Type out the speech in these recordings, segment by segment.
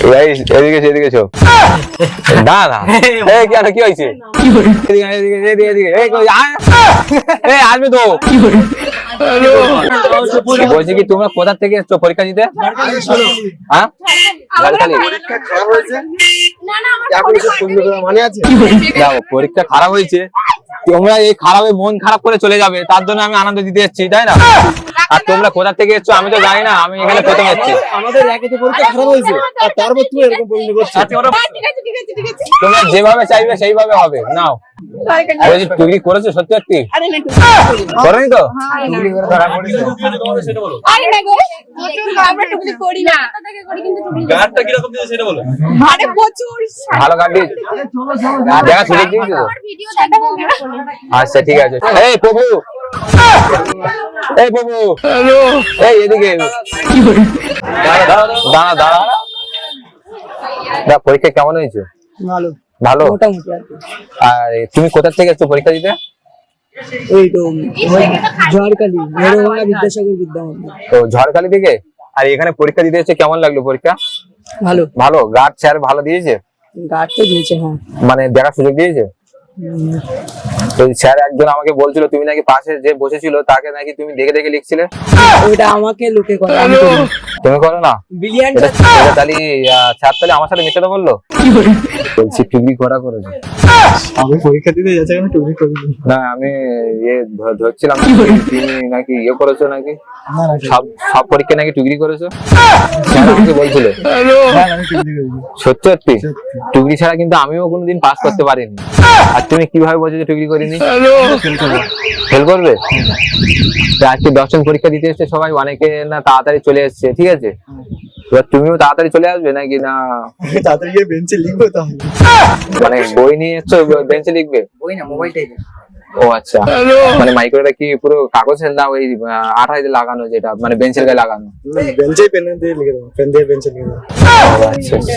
এদিকে না না কেন কি হয়েছে আসবে তো বলছি কি তোমরা কোথা থেকে এসছো পরীক্ষা দিতে? হ্যাঁ পরীক্ষা খারাপ হয়েছে, তোমরা এই খারাপে মন খারাপ করে চলে যাবে তার জন্য আমি আনন্দ দিতে এসেছি, তাই না? আর তোমরা কোথা থেকে এসছো আমি তো জানি না, আমি এখানে প্রথম এসেছি। আমাদের একই পরীক্ষা খারাপ হয়েছে আর তারপর তুমি এরকম বলতে করছো। তোমরা যেভাবে চাইবে সেইভাবে হবে। নাও বলছি তুমি করেছো সত্যি সত্যি? করেনি তো? ভালো গান দিয়েছো, দেখা সুযোগ দিয়েছো। আচ্ছা ঠিক আছে। এই প্রভু, এই প্রভু, এই এদিকে দাঁড়া দাঁড়া। পরীক্ষা কেমন হয়েছে? ভালো ভালো। মোটামুটি। আর তুমি কোথা থেকে এসছো পরীক্ষা দিতে? এই তো ঝড়খালি বিদ্যাসাগর বিদ্যামন্দির। তো ঝড়খালি থেকে। আর এখানে পরীক্ষা দিতে এসে কেমন লাগলো পরীক্ষা? ভালো। ভালো। গার্ড স্যার ভালো দিয়েছে? গার্ড তো দিয়েছে, হ্যাঁ। মানে দেখার সুযোগ দিয়েছে? তো স্যার একজন আমাকে বলছিল তুমি নাকি পাশে যে বসেছিল তাকে নাকি তুমি দেখে দেখে লিখছিলে। ওটা আমাকে লোকে করে, আমি করি না। তুমি করো না? ব্রিলিয়ান্ট তাহলে স্যার তাহলে আমার সাথে মিথ্যা বললো? বলছি টুকরি করা করেছে। আমি পরীক্ষা দিতে যাচ্ছি, আমি টুকরি করিনি। না আমি ধরছিলাম তুমি নাকি করেছো নাকি, সব পরীক্ষা নাকি টুকরি করেছো স্যার আমাকে বলছিল। সত্যি সত্যি? টুকরি ছাড়া কিন্তু আমিও কোনোদিন পাস করতে পারিনি। আর তুমি কিভাবে বলছো যে টুকরি করিনি? ফেল করবে? আজকে 10 জন পরীক্ষা দিতে এসছে সবাই, অনেকে না তাড়াতাড়ি চলে এসছে, ঠিক আছে? এবার তুমিও তাড়াতাড়ি চলে আসবে নাকি না? তাড়াতাড়ি গিয়ে বেঞ্চে লিখবো তাহলে। মানে বই নিয়ে এসছো বেঞ্চে লিখবে? বই না, মোবাইলটাই। ও আচ্ছা, মানে মাইক্রোটা কি পুরো কাগজের না ওই আঠা দিয়ে লাগানো, যেটা মানে বেঞ্চের গায়ে লাগানো? বেঞ্চে পেন দিয়ে লিখে দেবো, পেন দিয়ে বেঞ্চে লিখে দেবো। আচ্ছা আচ্ছা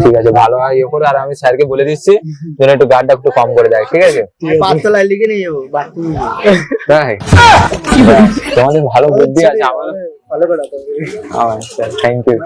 ঠিক আছে, ভালো হয় ইয়ে করে। আর আমি স্যারকে বলে দিচ্ছি যেন একটু গার্ডটা একটু কম করে দেয়, ঠিক আছে? পাঁচতলায় লিখে নিয়ে যাবো বাথরুমে। তাই? তোমাদের ভালো বুদ্ধি আছে, আমার ভালো করে। আচ্ছা থ্যাংক ইউ।